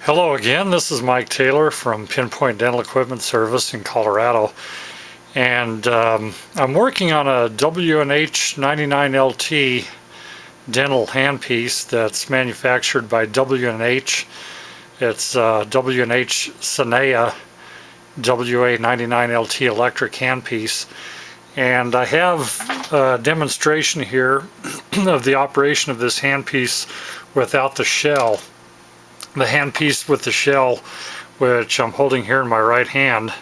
Hello again, this is Mike Taylor from Pinpoint Dental Equipment Service in Colorado, and I'm working on a W&H 99LT dental handpiece that's manufactured by W&H. It's W&H Synea WA-99LT electric handpiece, and I have a demonstration here of the operation of this handpiece without the shell. The handpiece with the shell, which I'm holding here in my right hand,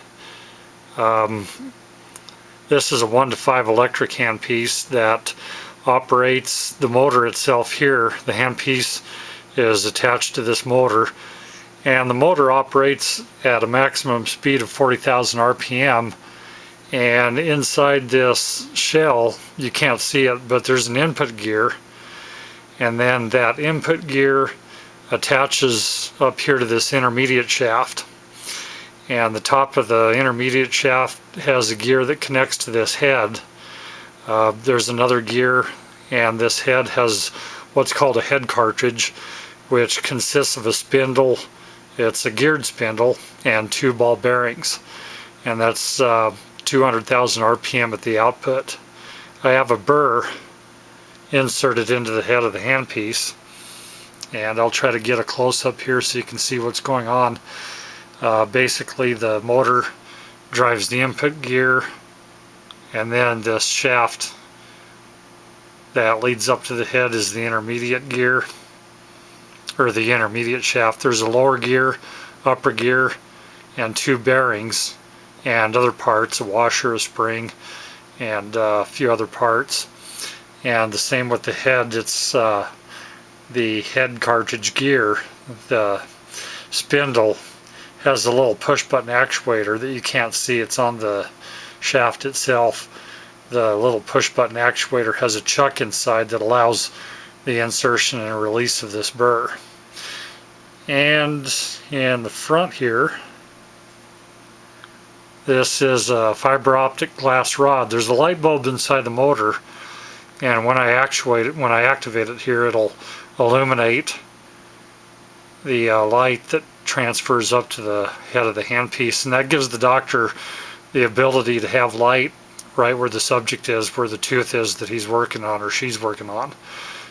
this is a 1 to 5 electric handpiece that operates the motor itself here. The handpiece is attached to this motor, and the motor operates at a maximum speed of 40,000 RPM. And inside this shell, you can't see it, but there's an input gear, and then that input gear attaches up here to this intermediate shaft, and the top of the intermediate shaft has a gear that connects to this head. There's another gear, and this head has what's called a head cartridge, which consists of a spindle. It's a geared spindle and 2 ball bearings, and that's 200,000 RPM at the output. I have a burr inserted into the head of the handpiece, and I'll try to get a close-up here so you can see what's going on. Basically, the motor drives the input gear, and then this shaft that leads up to the head is the intermediate gear, or the intermediate shaft. There's a lower gear, upper gear, and 2 bearings and other parts, a washer, a spring, and a few other parts. And the same with the head. It's the head cartridge gear. The spindle has a little push button actuator that you can't see. It's on the shaft itself. The little push button actuator has a chuck inside that allows the insertion and release of this burr. And in the front here, this is a fiber optic glass rod. There's a light bulb inside the motor, and when I activate it here, it'll illuminate the light that transfers up to the head of the handpiece, and that gives the doctor the ability to have light right where the subject is, where the tooth is that he's working on or she's working on.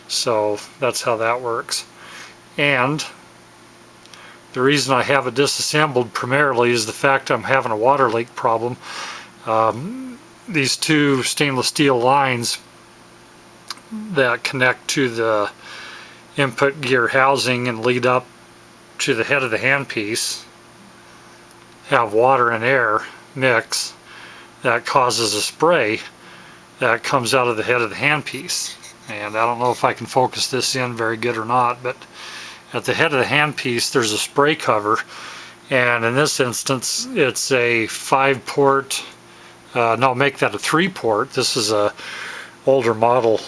So that's how that works. And the reason I have it disassembled primarily is the fact I'm having a water leak problem. These 2 stainless steel lines that connect to the input gear housing and lead up to the head of the handpiece have water and air mix that causes a spray that comes out of the head of the handpiece. And I don't know if I can focus this in very good or not, but at the head of the handpiece there's a spray cover, and in this instance it's a 5-port, no, make that a 3-port. This is a older model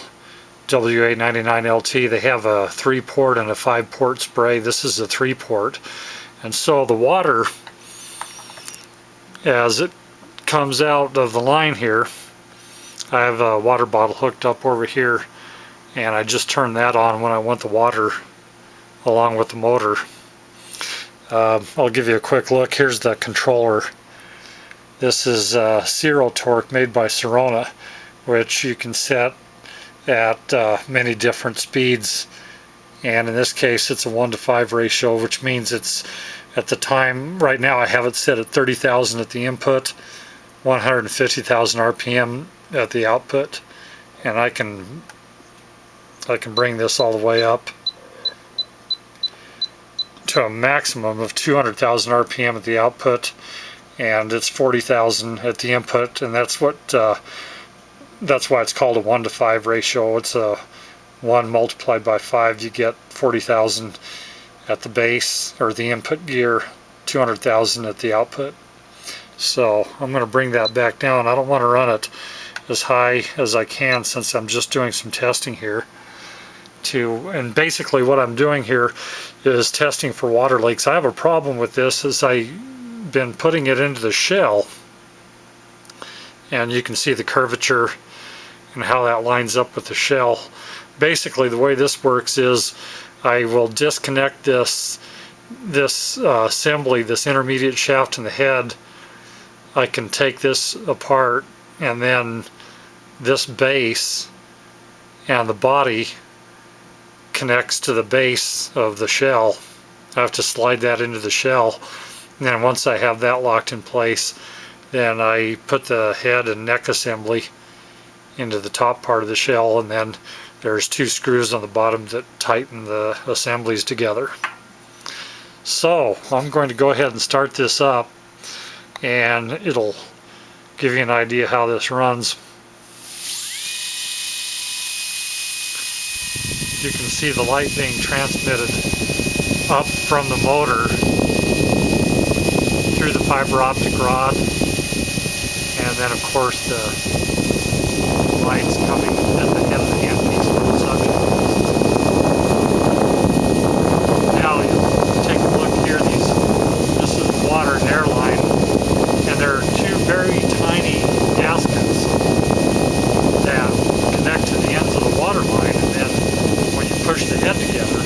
WA-99LT. They have a 3-port and a 5-port spray. This is a 3-port, and so the water, as it comes out of the line here, I have a water bottle hooked up over here, and I just turn that on when I want the water along with the motor. I'll give you a quick look. Here's the controller. This is Zero Torque made by Serona, which you can set at many different speeds, and in this case it's a 1 to 5 ratio, which means it's, at the time right now I have it set at 30,000 at the input, 150,000 RPM at the output, and I can bring this all the way up to a maximum of 200,000 RPM at the output, and it's 40,000 at the input, and that's why it's called a 1 to 5 ratio. It's a 1 multiplied by 5, you get 40,000 at the base, or the input gear, 200,000 at the output. So I'm going to bring that back down. I don't want to run it as high as I can since I'm just doing some testing here. And basically what I'm doing here is testing for water leaks. I have a problem with this as I've been putting it into the shell, and you can see the curvature and how that lines up with the shell. Basically the way this works is I will disconnect this this assembly, this intermediate shaft in the head, I can take this apart, and then this base and the body connects to the base of the shell. I have to slide that into the shell, and then once I have that locked in place, then I put the head and neck assembly into the top part of the shell, and then there's 2 screws on the bottom that tighten the assemblies together. So I'm going to go ahead and start this up, and it'll give you an idea how this runs. You can see the light being transmitted up from the motor through the fiber optic rod, and then of course the lines coming at the end of the handpiece for the suction. Now you take a look here, this is the water and air line, and there are 2 very tiny gaskets that connect to the ends of the water line, and then when you push the head together,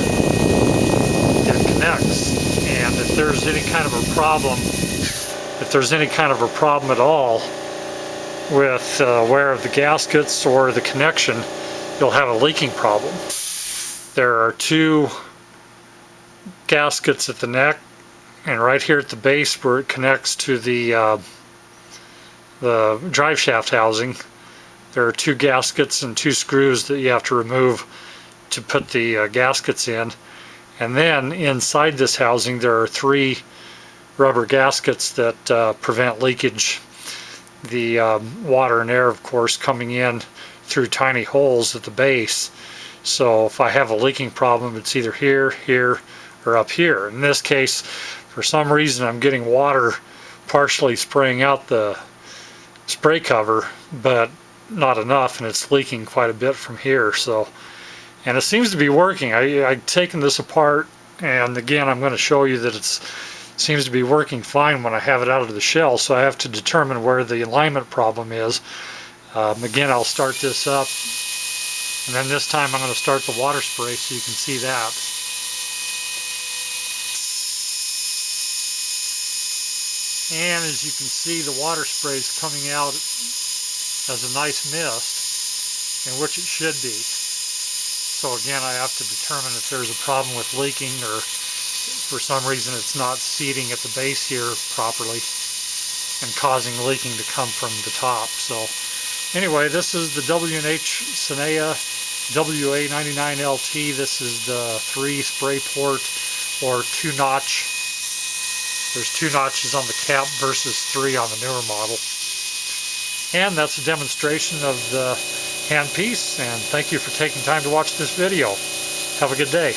it connects. And if there's any kind of a problem, at all with wear of the gaskets or the connection, you'll have a leaking problem. There are 2 gaskets at the neck, and right here at the base where it connects to the drive shaft housing, there are 2 gaskets and 2 screws that you have to remove to put the gaskets in. And then inside this housing there are 3 rubber gaskets that prevent leakage. The water and air, of course, coming in through tiny holes at the base. So if I have a leaking problem, it's either here, here, or up here. In this case, for some reason, I'm getting water partially spraying out the spray cover, but not enough, and it's leaking quite a bit from here. So, and it seems to be working. I've taken this apart, and again, I'm going to show you that it seems to be working fine when I have it out of the shell. So I have to determine where the alignment problem is. Again, I'll start this up, and then this time I'm going to start the water spray so you can see that. And as you can see, the water spray is coming out as a nice mist, in which it should be. So again, I have to determine if there's a problem with leaking, or for some reason it's not seating at the base here properly and causing leaking to come from the top. So anyway, this is the W&H Synea WA-99LT. This is the 3 spray port or 2 notch. There's 2 notches on the cap versus 3 on the newer model. And that's a demonstration of the handpiece, and thank you for taking time to watch this video. Have a good day.